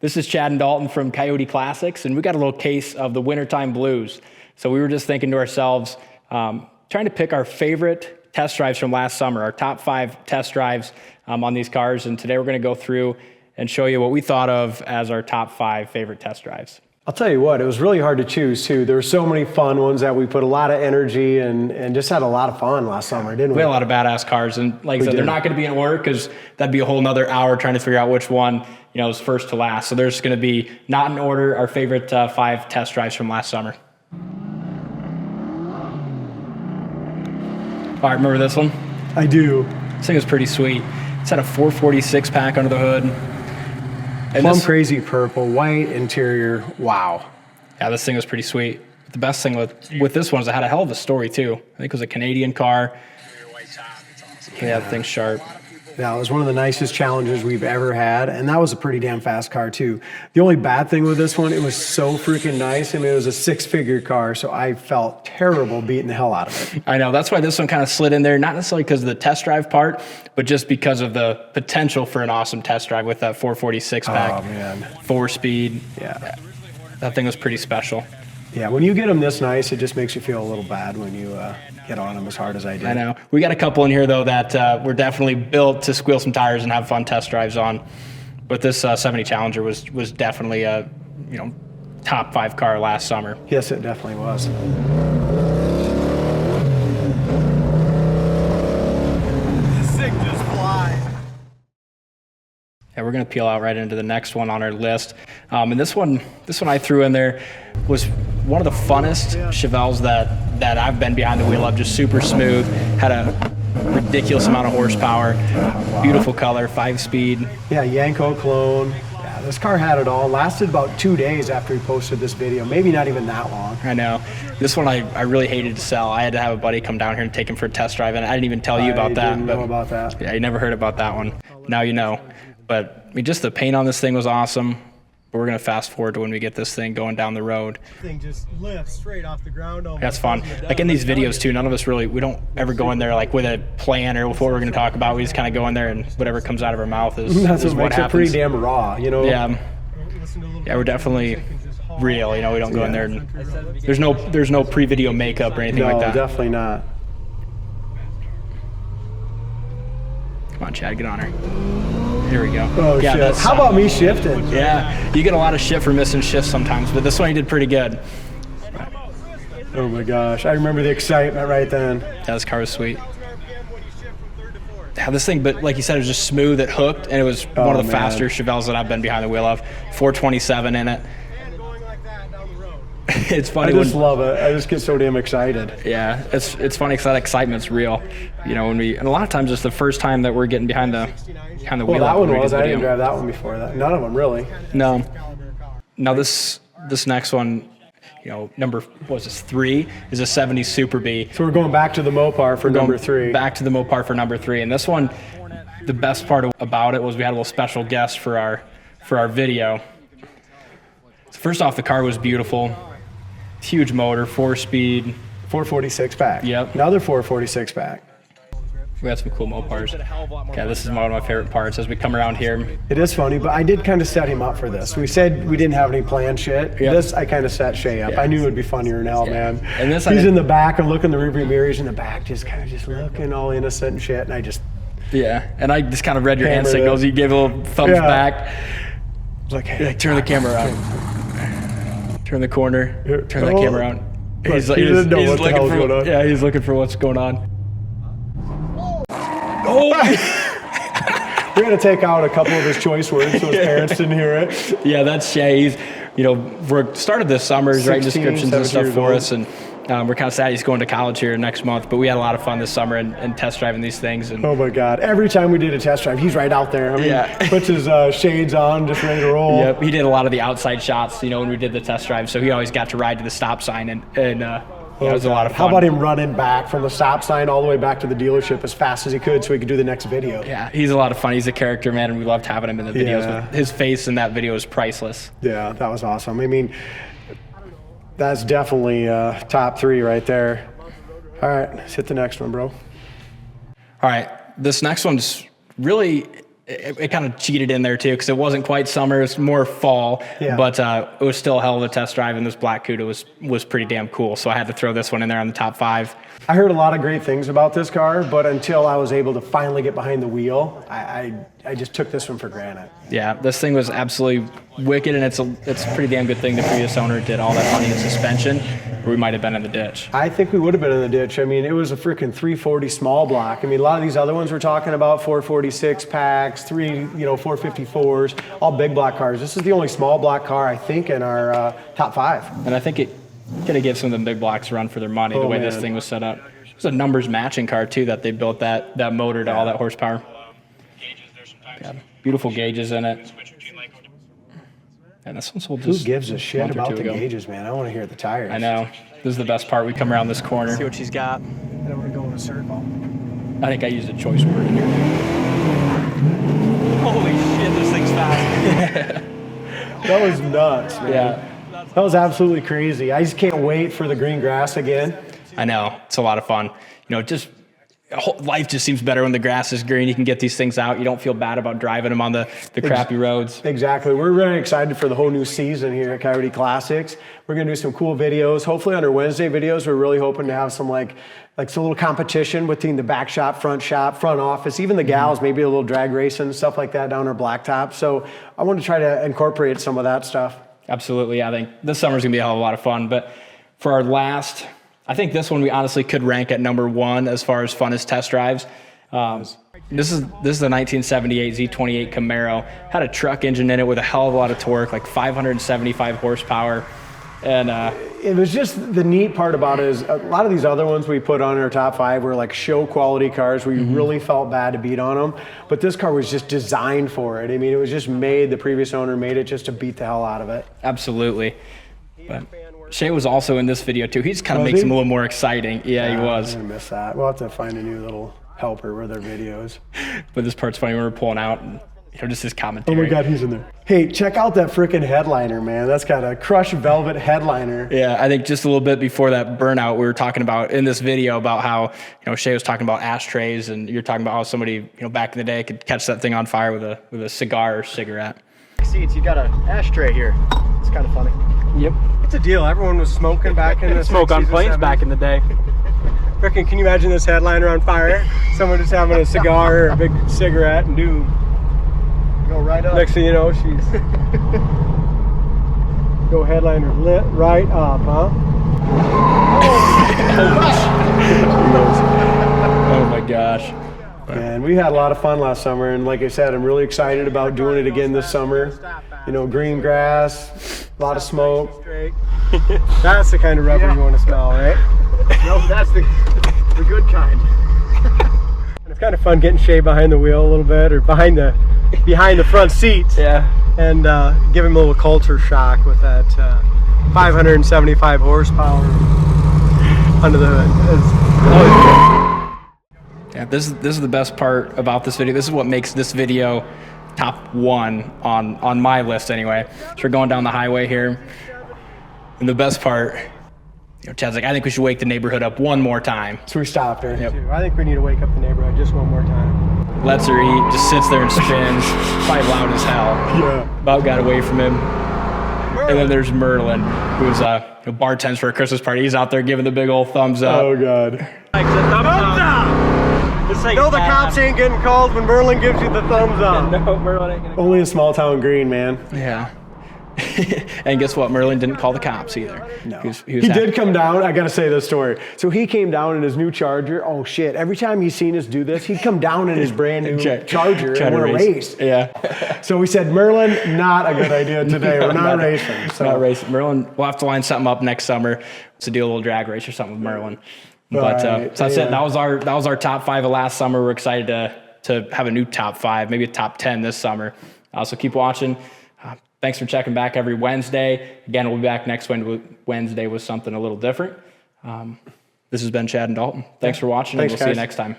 This is Chad and Dalton from Coyote Classics, and we got a little case of the wintertime blues. So we were just thinking to ourselves, trying to pick our favorite test drives from last summer, our top 5 test drives on these cars. And today we're going to go through and show you what we thought of as our top 5 favorite test drives. I'll tell you what, it was really hard to choose too. There were so many fun ones that we put a lot of energy and just had a lot of fun last summer, didn't we? We had a lot of badass cars, and like I said, they're not going to be in order because that'd be a whole nother hour trying to figure out which one is first to last. So there's going to be, not in order, our favorite 5 test drives from last summer. All right, remember this one? I do. This thing is pretty sweet. It's had a 446 pack under the hood. And Plum crazy purple, white interior. Wow. Yeah, this thing was pretty sweet. The best thing with this one is it had a hell of a story too. I think it was a Canadian car. Yeah, the thing's sharp. Yeah, it was one of the nicest Challengers we've ever had, and that was a pretty damn fast car too. The only bad thing with this one, it was so freaking nice. I mean, it was a 6-figure car, so I felt terrible beating the hell out of it. I know, that's why this one kind of slid in there, not necessarily because of the test drive part, but just because of the potential for an awesome test drive with that 446 pack. Oh, man. 4-speed. Yeah. That thing was pretty special. Yeah, when you get them this nice, it just makes you feel a little bad when you get on them as hard as I did. I know. We got a couple in here, though, that were definitely built to squeal some tires and have fun test drives on. But this 70 Challenger was definitely a top 5 car last summer. Yes, it definitely was. Yeah, we're going to peel out right into the next one on our list. And this one I threw in there was one of the funnest Chevelles that I've been behind the wheel of. Just super smooth, had a ridiculous amount of horsepower, beautiful color, 5-speed. Yeah, Yenko clone. Yeah, this car had it all. Lasted about 2 days after we posted this video, maybe not even that long. I know. This one I really hated to sell. I had to have a buddy come down here and take him for a test drive, and I didn't even tell you about that. I didn't know about that. Yeah, you never heard about that one. Now you know. But I mean, just the paint on this thing was awesome. But we're going to fast forward to when we get this thing going down the road. This thing just lifts straight off the ground. That's fun. Like in these videos too, none of us we don't ever go in there like with a plan or with what we're going to talk about. We just kind of go in there and whatever comes out of our mouth is what makes happens. it pretty damn raw, Yeah. Yeah, we're definitely real. We don't go in there and there's no pre-video makeup or anything like that. No, definitely not. Come on, Chad, get on her. Here we go. Oh, yeah, shit. How about me shifting? Yeah, you get a lot of shit for missing shifts sometimes, but this one you did pretty good. Oh my gosh, I remember the excitement right then. Yeah, this car was sweet. Yeah, this thing, but like you said, it was just smooth, it hooked, and it was one of the faster Chevelles that I've been behind the wheel of. 427 in it. It's funny. I just love it. I just get so damn excited. Yeah, it's funny because that excitement's real. And a lot of times it's the first time that we're getting behind the wheel. Well, that one was. I didn't drive that one before that. None of them really. No. Now this next one, number 3 is a 70 Super B. So we're going back to the Mopar for number 3. Back to the Mopar for number 3, and this one, the best part about it was we had a little special guest for our video. So first off, the car was beautiful. Huge motor, 4-speed. 446 pack. Yep. Another 446 pack. We had some cool Mopars. Okay, this is one of my favorite parts as we come around here. It is funny, but I did kind of set him up for this. We said we didn't have any planned shit. Yep. This, I kind of set Shay up. Yeah. I knew it would be funnier than hell, man. And this, he's in the back. I'm looking in the rearview mirrors in the back, just kind of just looking all innocent and shit. And I just... Yeah, and I just kind of read your hand signals. You gave a little thumbs back. I was like, hey, turn the camera around. Turn the corner. Turn that camera around. He's looking for what's going on. Oh! We're going to take out a couple of his choice words so his parents didn't hear it. Yeah, that's Shay. He's, we started this summer, he's writing descriptions and stuff for us, and we're kind of sad he's going to college here next month, but we had a lot of fun this summer and test driving these things. And oh my God, every time we did a test drive, he's right out there. I mean, puts his shades on, just ready to roll. Yep, he did a lot of the outside shots, when we did the test drive, so he always got to ride to the stop sign, and it was a lot of fun. How about him running back from the stop sign all the way back to the dealership as fast as he could so he could do the next video? Yeah, he's a lot of fun. He's a character, man, and we loved having him in the videos. Yeah. His face in that video is priceless. Yeah, that was awesome. I mean, that's definitely top 3 right there. All right, let's hit the next one, bro. All right, this next one's really it kind of cheated in there too, because it wasn't quite summer, it was more fall, but it was still a hell of a test drive, and this black Cuda was pretty damn cool. So I had to throw this one in there on the top 5. I heard a lot of great things about this car, but until I was able to finally get behind the wheel, I just took this one for granted. Yeah, this thing was absolutely wicked, and it's a pretty damn good thing the previous owner did all that money in suspension, or we might have been in the ditch. I think we would have been in the ditch. I mean, it was a freaking 340 small block. I mean, a lot of these other ones we're talking about, 446 packs, 454s, all big block cars. This is the only small block car, I think, in our top 5. And I think it could have given some of the big blocks a run for their money, the way this thing was set up. It was a numbers matching car too, that they built that motor to all that horsepower. Yeah, beautiful gauges in it. And this one's sold just Who gives a shit about the gauges, man? I want to hear the tires. I know. This is the best part. We come around this corner. See what she's got. I don't want to go in a circle. I think I used a choice word in here. Holy shit, this thing's fast. That was nuts, man. Yeah. That was absolutely crazy. I just can't wait for the green grass again. I know. It's a lot of fun. Life just seems better when the grass is green. You can get these things out. You don't feel bad about driving them on the crappy roads. Exactly. We're really excited for the whole new season here at Coyote Classics. We're going to do some cool videos. Hopefully on our Wednesday videos, we're really hoping to have some like some little competition between the back shop, front office, even the gals, maybe a little drag racing, stuff like that down our blacktop. So I want to try to incorporate some of that stuff. Absolutely. I think this summer's going to be a hell of a lot of fun. But for our last, I think this one we honestly could rank at number 1 as far as funnest test drives. This is the 1978 Z28 Camaro. Had a truck engine in it with a hell of a lot of torque, like 575 horsepower. And it was just the neat part about it is a lot of these other ones we put on our top 5 were like show quality cars where you really felt bad to beat on them. But this car was just designed for it. I mean, it was just made, the previous owner made it just to beat the hell out of it. Absolutely. But Shay was also in this video too. He just kind of makes him a little more exciting. Yeah, he was. I'm gonna miss that. We'll have to find a new little helper with our videos. But this part's funny when we're pulling out and just his commentary. Oh my God, he's in there. Hey, check out that freaking headliner, man. That's got a crushed velvet headliner. Yeah, I think just a little bit before that burnout, we were talking about in this video about how, Shay was talking about ashtrays, and you're talking about how somebody, back in the day could catch that thing on fire with a cigar or cigarette. Seats, you got an ashtray here. It's kind of funny. Yep. It's a deal. Everyone was smoking back in the smoke on planes back in the day. Frickin', can you imagine this headliner on fire? Someone just having a cigar or a big cigarette and go right up. Next thing you know, she's go headliner lit right up, huh? Oh my gosh. And we had a lot of fun last summer, and like I said, I'm really excited about doing it again this summer. Green grass, a lot of smoke. That's the kind of rubber you want to smell, right? No, that's the good kind. And it's kind of fun getting Shay behind the wheel a little bit, or behind the front seats. Yeah. And give him a little culture shock with that 575 horsepower under the hood. Yeah, this is the best part about this video. This is what makes this video top 1 on my list anyway. So we're going down the highway here, and the best part, Chad's like, I think we should wake the neighborhood up one more time. So we stopped her. Yep. I think we need to wake up the neighborhood just one more time. Lets her eat, just sits there and spins, probably loud as hell. Yeah. About got away from him. And then there's Merlin, who's bartends for a Christmas party. He's out there giving the big old thumbs up. Oh God. Thumbs up! No, the cops ain't getting called when Merlin gives you the thumbs up. No, Merlin ain't gonna. Only a small town green, man. Yeah. And guess what? Merlin didn't call the cops either. No. He did come down. I got to say this story. So he came down in his new Charger. Oh, shit. Every time he's seen us do this, he'd come down in his brand new Charger and want to race. Yeah. So we said, Merlin, not a good idea today. We're not racing. So. Not racing. Merlin, we'll have to line something up next summer to do a little drag race or something with Merlin. But so that's it. That was our top 5 of last summer. We're excited to have a new top 5, maybe a top 10 this summer. So keep watching. Thanks for checking back every Wednesday. Again, we'll be back next Wednesday with something a little different. This has been Chad and Dalton. Thanks for watching, and we'll see you next time.